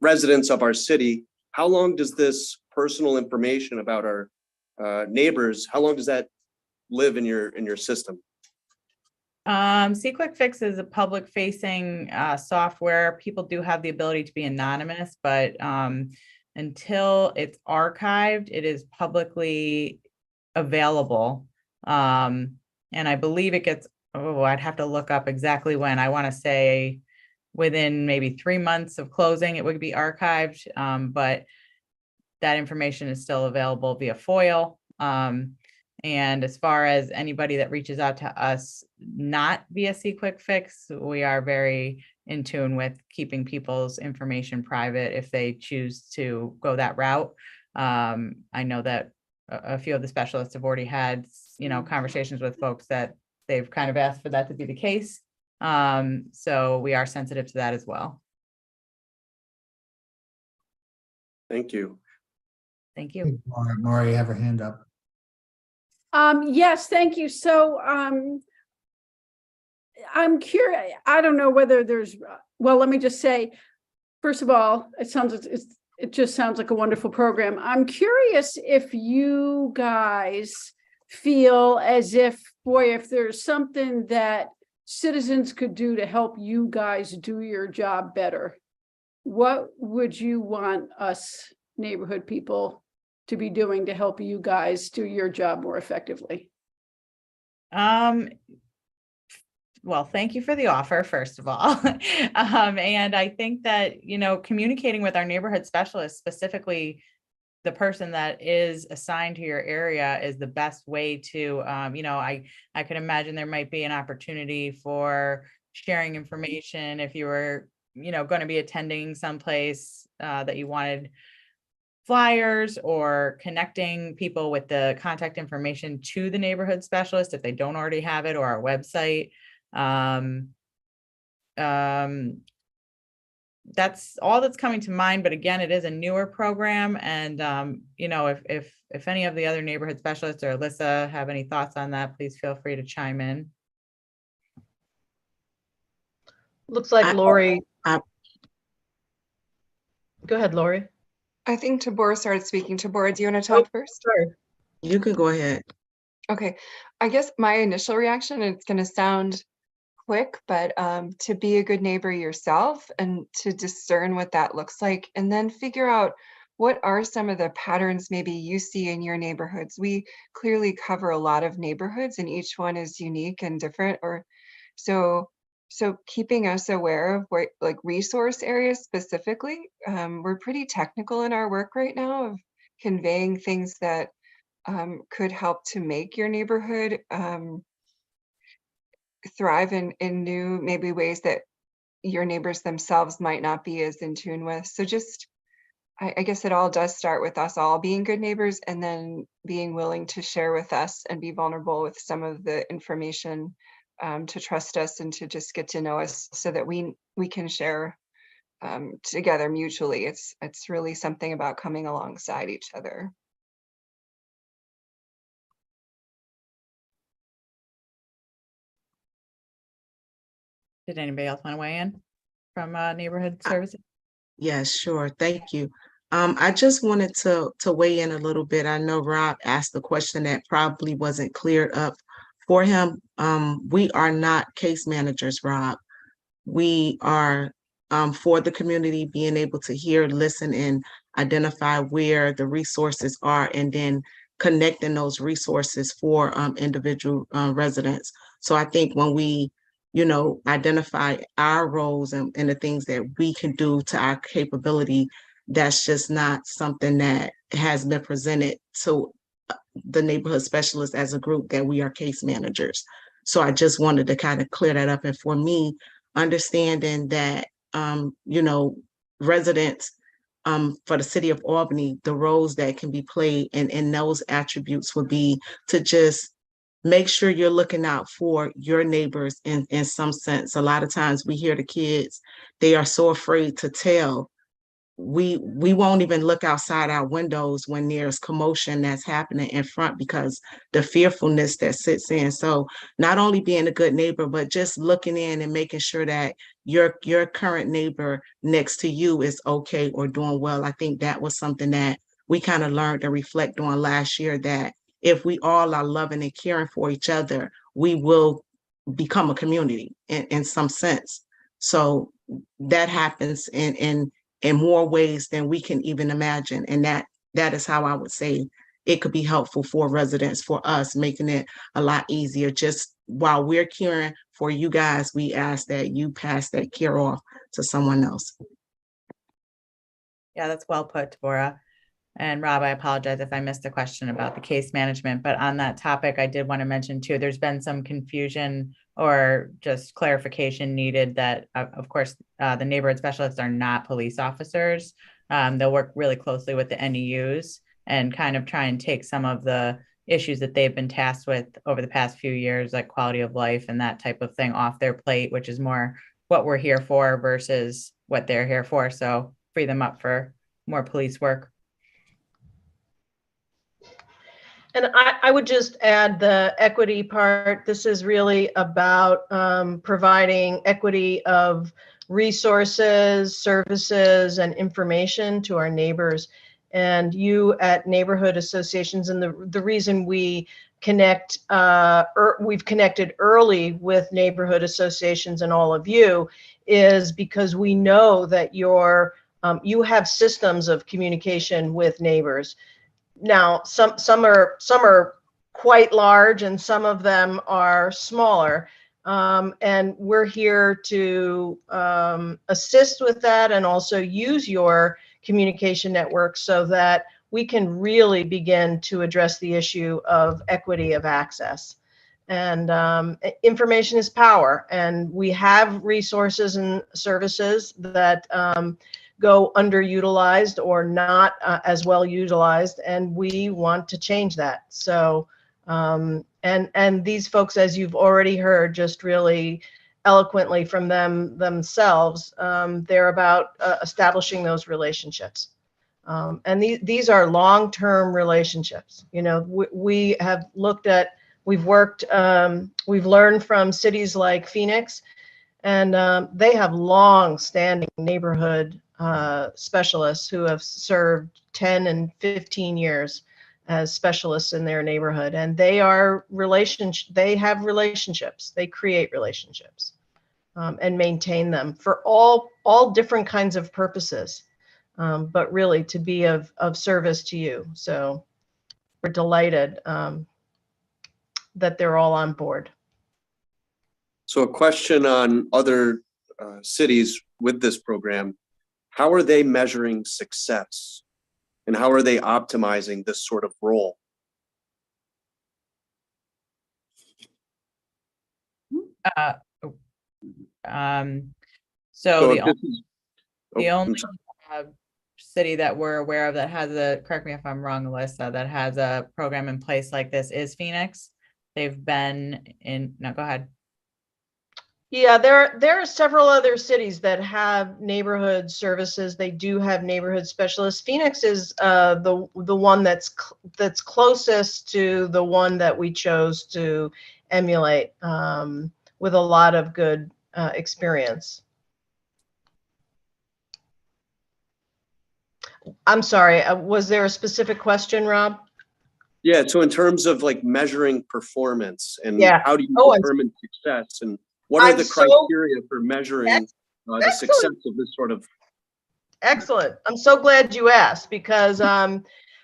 residents of our city. How long does this personal information about our neighbors, how long does that live in your system? See Quick Fix is a public facing software. People do have the ability to be anonymous, but until it's archived, it is publicly available. And I believe it gets, I'd have to look up exactly when. I want to say within maybe 3 months of closing, it would be archived, but that information is still available via FOIL. And as far as anybody that reaches out to us, not via See Quick Fix, we are very in tune with keeping people's information private if they choose to go that route. I know that a few of the specialists have already had, conversations with folks that they've kind of asked for that to be the case. So we are sensitive to that as well. Thank you. Thank you. Maury, you have her hand up. Yes, thank you. So I'm curious. I don't know whether there's, well, let me just say, first of all, it just sounds like a wonderful program. I'm curious if you guys feel as if, boy, if there's something that citizens could do to help you guys do your job better, what would you want us neighborhood people to be doing to help you guys do your job more effectively? Well, thank you for the offer, first of all. And I think that, communicating with our neighborhood specialists, specifically the person that is assigned to your area, is the best way to, I could imagine there might be an opportunity for sharing information if you were, going to be attending someplace that you wanted flyers, or connecting people with the contact information to the neighborhood specialist if they don't already have it, or our website. That's all that's coming to mind. But again, it is a newer program. And, if any of the other neighborhood specialists or Alyssa have any thoughts on that, please feel free to chime in. Looks like Lori. Go ahead, Lori. I think Tabor started speaking. Tabor, do you want to talk first? Sure. You can go ahead. Okay. I guess my initial reaction, it's going to sound quick, but to be a good neighbor yourself and to discern what that looks like, and then figure out what are some of the patterns maybe you see in your neighborhoods. We clearly cover a lot of neighborhoods and each one is unique and different, or so keeping us aware of where, like, resource areas specifically. We're pretty technical in our work right now of conveying things that could help to make your neighborhood thrive in new maybe ways that your neighbors themselves might not be as in tune with. So just, I guess it all does start with us all being good neighbors, and then being willing to share with us and be vulnerable with some of the information, to trust us and to just get to know us so that we can share together mutually. It's really something about coming alongside each other. Did anybody else want to weigh in from neighborhood services? Yes, sure. Thank you. I just wanted to weigh in a little bit. I know Rob asked a question that probably wasn't cleared up for him. We are not case managers, Rob. We are for the community, being able to hear, listen, and identify where the resources are, and then connecting those resources for individual residents. So I think when we identify our roles and the things that we can do to our capability, that's just not something that has been presented to the neighborhood specialists as a group that we are case managers. So I just wanted to kind of clear that up. And for me, understanding that, you know, residents for the city of Albany, the roles that can be played in those attributes would be to just make sure you're looking out for your neighbors in some sense. A lot of times we hear the kids, they are so afraid to tell. We won't even look outside our windows when there's commotion that's happening in front because the fearfulness that sits in. So not only being a good neighbor, but just looking in and making sure that your current neighbor next to you is okay or doing well. I think that was something that we kind of learned and reflect on last year, that if we all are loving and caring for each other, we will become a community in some sense. So that happens in more ways than we can even imagine. And that is how I would say it could be helpful for residents, for us, making it a lot easier. Just while we're caring for you guys, we ask that you pass that care off to someone else. Yeah, that's well put, Deborah. And Rob, I apologize if I missed the question about the case management, but on that topic, I did want to mention too, there's been some confusion or just clarification needed that, of course, the neighborhood specialists are not police officers. They'll work really closely with the NEUs and kind of try and take some of the issues that they've been tasked with over the past few years, like quality of life and that type of thing, off their plate, which is more what we're here for versus what they're here for. So free them up for more police work. And I would just add the equity part. This is really about providing equity of resources, services, and information to our neighbors. And you at neighborhood associations, and the reason we connect, we've connected early with neighborhood associations and all of you, is because we know that you have systems of communication with neighbors. Now, some are quite large and some of them are smaller. And we're here to assist with that and also use your communication network so that we can really begin to address the issue of equity of access. And information is power, and we have resources and services that go underutilized or not as well utilized, and we want to change that. So, and these folks, as you've already heard, just really eloquently from themselves, they're about establishing those relationships. And these are long-term relationships. You know, we have looked at, we've worked, we've learned from cities like Phoenix, and they have long-standing neighborhood specialists who have served 10 and 15 years as specialists in their neighborhood, and they have relationships, they create relationships and maintain them for all different kinds of purposes, but really to be of service to you. So we're delighted that they're all on board. So a question on other cities with this program: how are they measuring success, and how are they optimizing this sort of role? So if this is- the I'm only sorry. city that we're aware of that has a, correct me if I'm wrong, Alyssa, that has a program in place like this is Phoenix. They've been in, no, go ahead. Yeah, there are several other cities that have neighborhood services. They do have neighborhood specialists. Phoenix is the one that's closest to the one that we chose to emulate, with a lot of good experience. I'm sorry, was there a specific question, Rob? Yeah, so in terms of like measuring performance and Yeah. how do you Oh, determine success, and what are the criteria for measuring the success of this sort of? Excellent. I'm so glad you asked, because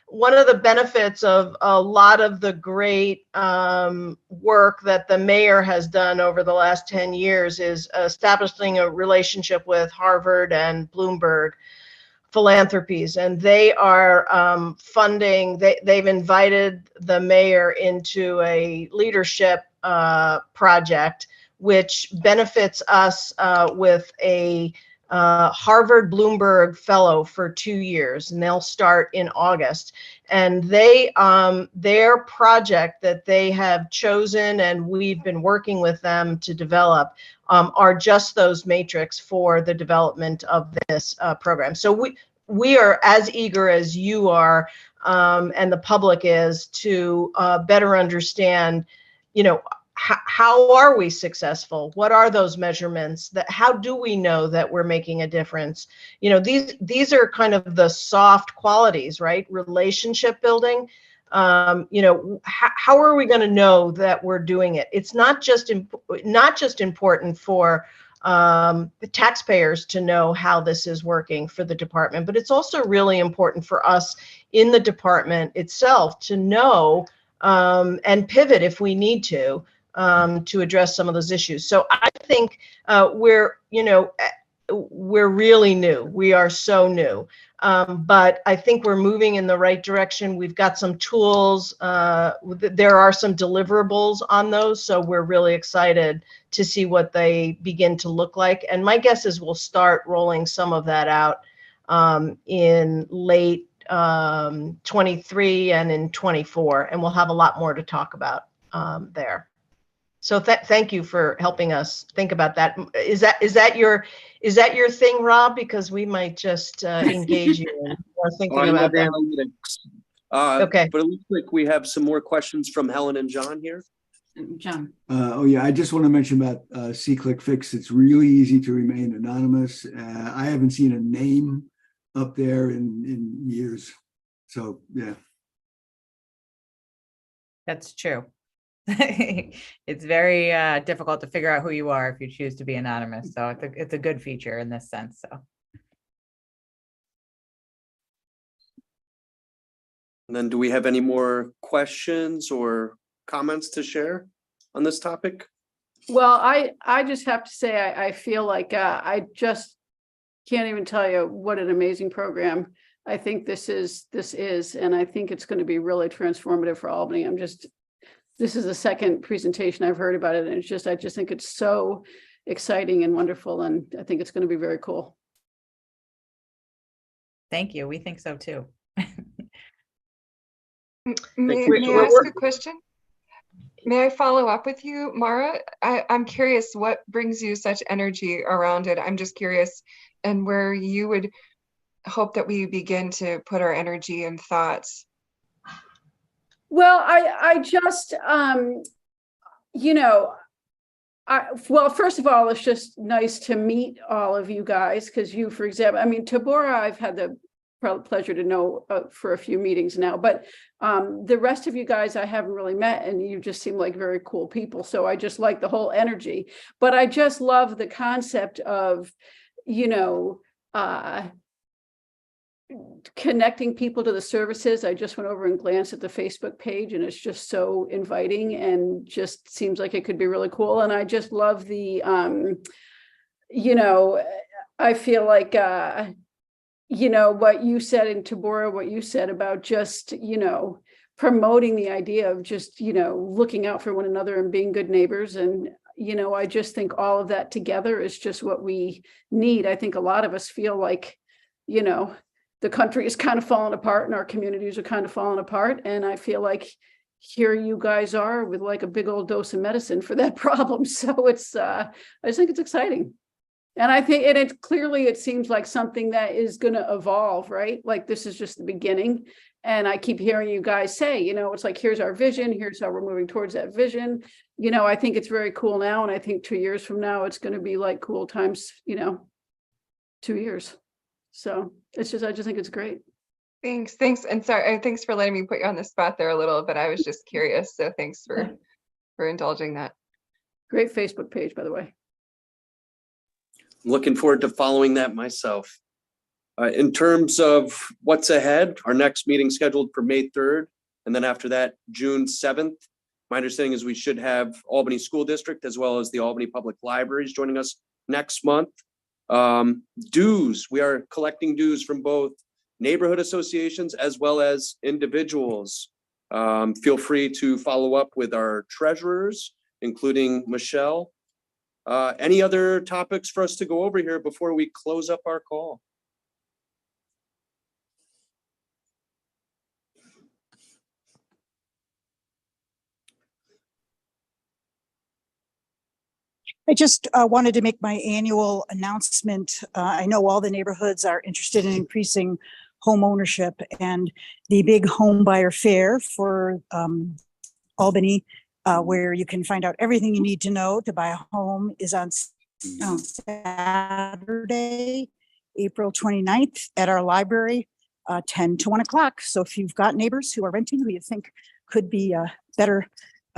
one of the benefits of a lot of the great work that the mayor has done over the last 10 years is establishing a relationship with Harvard and Bloomberg philanthropies, and they are funding. They've invited the mayor into a leadership project, which benefits us with a Harvard Bloomberg Fellow for 2 years, and they'll start in August. And they their project that they have chosen, and we've been working with them to develop, are just those matrix for the development of this program. So we are as eager as you are, and the public is, to better understand, you know, how are we successful? What are those measurements? That how do we know that we're making a difference? You know, these are kind of the soft qualities, right? Relationship building. You know, how are we going to know that we're doing it? It's not just important for the taxpayers to know how this is working for the department, but it's also really important for us in the department itself to know and pivot if we need to address some of those issues. So I think we're really new. We are so new. But I think we're moving in the right direction. We've got some tools. There are some deliverables on those. So we're really excited to see what they begin to look like. And my guess is we'll start rolling some of that out in late 23 and in 24. And we'll have a lot more to talk about there. So thank you for helping us think about that. Is that your thing, Rob? Because we might just engage you in more thinking about that. Analytics. Okay. But it looks like we have some more questions from Helen and John here. John. Oh yeah, I just want to mention about C-Click Fix. It's really easy to remain anonymous. I haven't seen a name up there in years. So yeah. That's true. It's very difficult to figure out who you are if you choose to be anonymous. So it's a good feature in this sense. So. And then do we have any more questions or comments to share on this topic? Well, I just have to say, I feel like I just can't even tell you what an amazing program I think this is, and I think it's going to be really transformative for Albany. This is the second presentation I've heard about it, and I just think it's so exciting and wonderful, and I think it's going to be very cool. Thank you. We think so too. May I ask a question? May I follow up with you, Mara? I'm curious what brings you such energy around it. I'm just curious, and where you would hope that we begin to put our energy and thoughts. Well, I just, well, first of all, it's just nice to meet all of you guys, because you, for example, I mean, Tabora, I've had the pleasure to know for a few meetings now, but the rest of you guys I haven't really met, and you just seem like very cool people. So I just like the whole energy, but I just love the concept of, connecting people to the services. I just went over and glanced at the Facebook page, and it's just so inviting and just seems like it could be really cool. And I just love the, I feel like, what you said in Tabora, what you said about just, promoting the idea of just, looking out for one another and being good neighbors. And, I just think all of that together is just what we need. I think a lot of us feel like, the country is kind of falling apart and our communities are kind of falling apart. And I feel like here you guys are with like a big old dose of medicine for that problem. So it's, I just think it's exciting. And I think, and it seems like something that is going to evolve, right? Like this is just the beginning. And I keep hearing you guys say, it's like, here's our vision. Here's how we're moving towards that vision. I think it's very cool now. And I think 2 years from now, it's going to be like cool times, 2 years. So I just think it's great. Thanks. And sorry, thanks for letting me put you on the spot there a little, but I was just curious. So thanks for indulging that. Great Facebook page, by the way. I'm looking forward to following that myself. In terms of what's ahead, our next meeting scheduled for May 3rd, and then after that, June 7th. My understanding is we should have Albany School District as well as the Albany Public Libraries joining us next month. Dues, we are collecting dues from both neighborhood associations as well as individuals. Feel free to follow up with our treasurers, including Michelle. Any other topics for us to go over here before we close up our call? I just wanted to make my annual announcement. I know all the neighborhoods are interested in increasing home ownership, and the big home buyer fair for Albany, where you can find out everything you need to know to buy a home, is on Saturday, April 29th at our library, 10 to 1 o'clock. So if you've got neighbors who are renting who you think could be better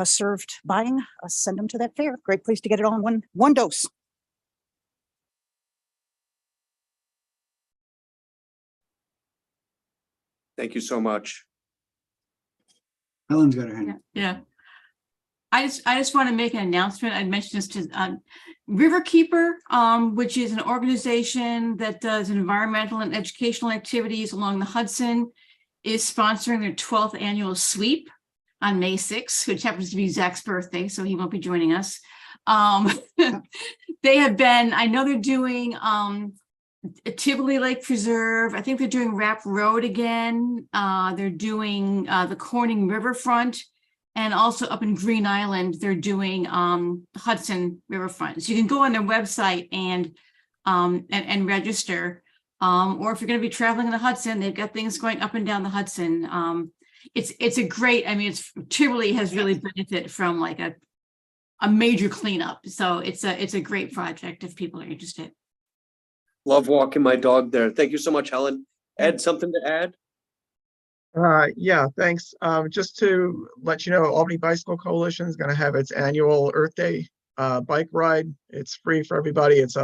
served buying, send them to that fair. Great place to get it all in one dose. Thank you so much. Helen's got her hand. Yeah. I just want to make an announcement. I mentioned this to Riverkeeper, which is an organization that does environmental and educational activities along the Hudson, is sponsoring their 12th annual sweep on May 6th, which happens to be Zach's birthday, so he won't be joining us. They have been, I know they're doing Tivoli Lake Preserve. I think they're doing Rapp Road again. They're doing the Corning Riverfront, and also up in Green Island, they're doing Hudson Riverfront. So you can go on their website and register. Or if you're going to be traveling in the Hudson, they've got things going up and down the Hudson. It's a great, I mean, Tivoli has really benefited from like a major cleanup. So it's a great project if people are interested. Love walking my dog there. Thank you so much, Helen. Ed, something to add? Yeah, thanks. Just to let you know, Albany Bicycle Coalition is going to have its annual Earth Day bike ride. It's free for everybody. It's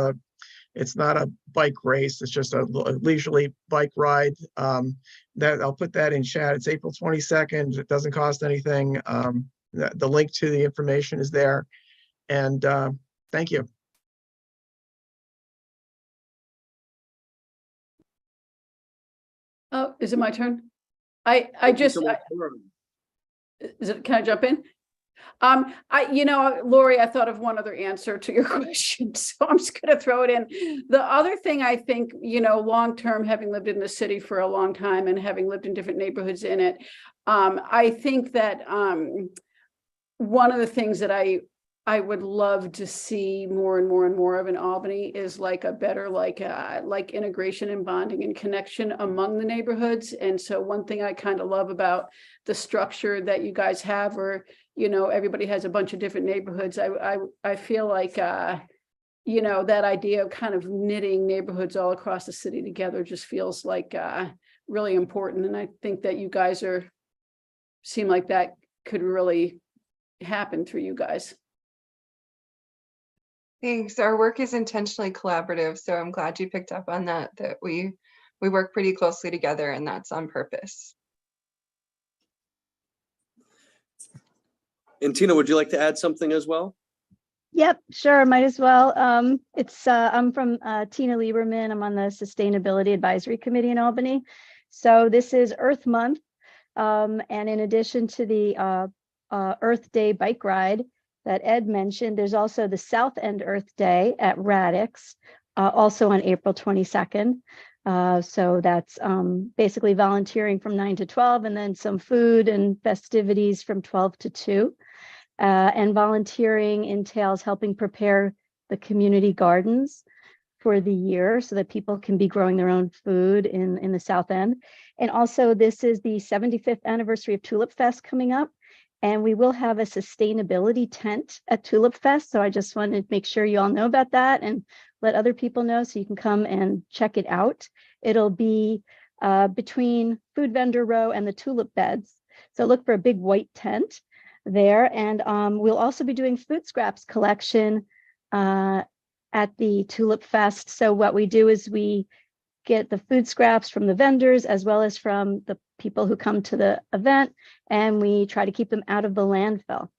not a bike race. It's just a leisurely bike ride. That I'll put that in chat. It's April 22nd. It doesn't cost anything. The link to the information is there. And thank you. Oh, is it my turn? Can I jump in? Lori, I thought of one other answer to your question, so I'm just going to throw it in. The other thing I think, long-term, having lived in the city for a long time and having lived in different neighborhoods in it, I think that one of the things that I would love to see more and more and more of in Albany is like a better, like integration and bonding and connection among the neighborhoods. And so one thing I kind of love about the structure that you guys have, or, everybody has a bunch of different neighborhoods. I feel like, that idea of kind of knitting neighborhoods all across the city together just feels like really important. And I think that you guys seem like that could really happen through you guys. Thanks. Our work is intentionally collaborative, so I'm glad you picked up on that we work pretty closely together, and that's on purpose. And Tina, would you like to add something as well? Yep, sure, might as well. I'm from Tina Lieberman. I'm on the Sustainability Advisory Committee in Albany. So this is Earth Month, and in addition to the Earth Day bike ride that Ed mentioned, there's also the South End Earth Day at Radix, also on April 22nd. So that's basically volunteering from 9 to 12, and then some food and festivities from 12 to 2. And volunteering entails helping prepare the community gardens for the year so that people can be growing their own food in the South End. And also, this is the 75th anniversary of Tulip Fest coming up. And we will have a sustainability tent at Tulip Fest. So I just wanted to make sure you all know about that and let other people know so you can come and check it out. It'll be between Food Vendor Row and the tulip beds. So look for a big white tent there. And we'll also be doing food scraps collection at the Tulip Fest. So what we do is we get the food scraps from the vendors as well as from the people who come to the event, and we try to keep them out of the landfill.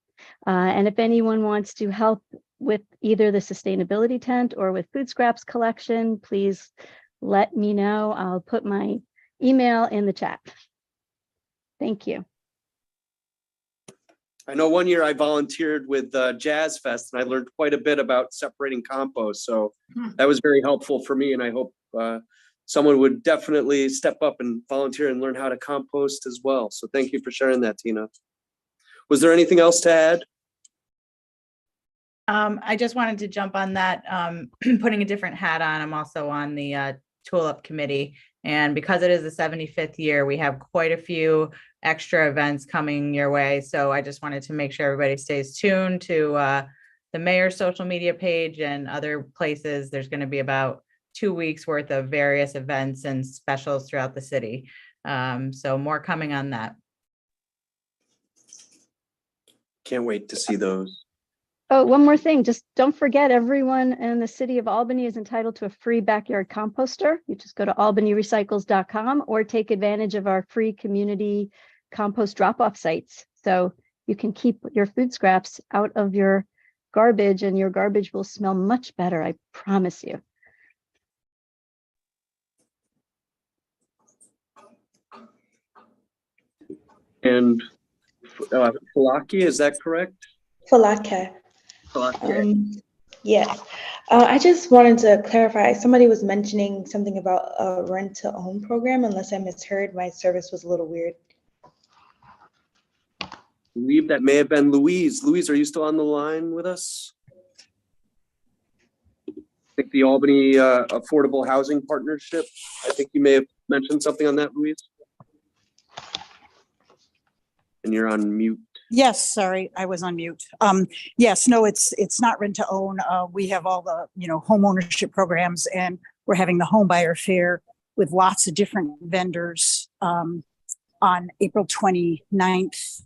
And if anyone wants to help with either the sustainability tent or with food scraps collection, please let me know. I'll put my email in the chat. Thank you. I know one year I volunteered with Jazz Fest and I learned quite a bit about separating compost. So that was very helpful for me. And I hope someone would definitely step up and volunteer and learn how to compost as well. So thank you for sharing that, Tina. Was there anything else to add? I just wanted to jump on that, putting a different hat on. I'm also on the Tulip Committee. And because it is the 75th year, we have quite a few extra events coming your way. So I just wanted to make sure everybody stays tuned to the mayor's social media page and other places. There's going to be about 2 weeks worth of various events and specials throughout the city. So more coming on that. Can't wait to see those. Oh, one more thing, just don't forget, everyone in the city of Albany is entitled to a free backyard composter. You just go to albanyrecycles.com or take advantage of our free community compost drop-off sites. So you can keep your food scraps out of your garbage and your garbage will smell much better, I promise you. And Falaki, is that correct? Falake. Yes. I just wanted to clarify. Somebody was mentioning something about a rent-to-own program. Unless I misheard, my service was a little weird. I believe that may have been Louise. Louise, are you still on the line with us? I think the Albany Affordable Housing Partnership. I think you may have mentioned something on that, Louise. And you're on mute. Yes, sorry, I was on mute. Yes, no, it's not rent to own. We have all the, home ownership programs, and we're having the home buyer fair with lots of different vendors on April 29th,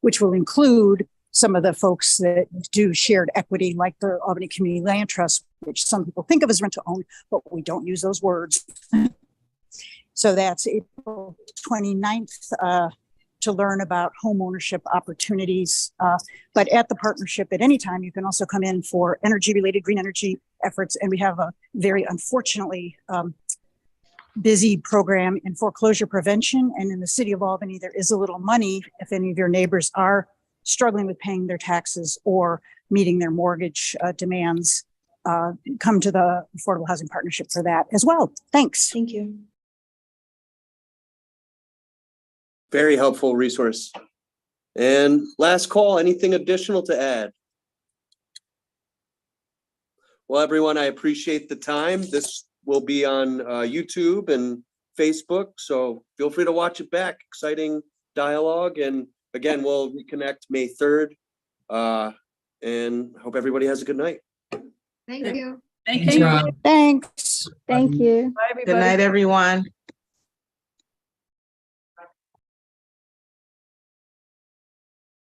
which will include some of the folks that do shared equity, like the Albany Community Land Trust, which some people think of as rent to own, but we don't use those words. So that's April 29th. To learn about home ownership opportunities. But at the partnership at any time, you can also come in for energy-related green energy efforts. And we have a very unfortunately busy program in foreclosure prevention. And in the city of Albany, there is a little money if any of your neighbors are struggling with paying their taxes or meeting their mortgage demands. Come to the Affordable Housing Partnership for that as well. Thanks. Thank you. Very helpful resource. And last call, anything additional to add? Well, everyone, I appreciate the time. This will be on YouTube and Facebook, so feel free to watch it back. Exciting dialogue. And again, we'll reconnect May 3rd. And hope everybody has a good night. Thank you. Thank Thanks, you. Rob. Thanks. Thank you. Bye, everybody. Good night, everyone.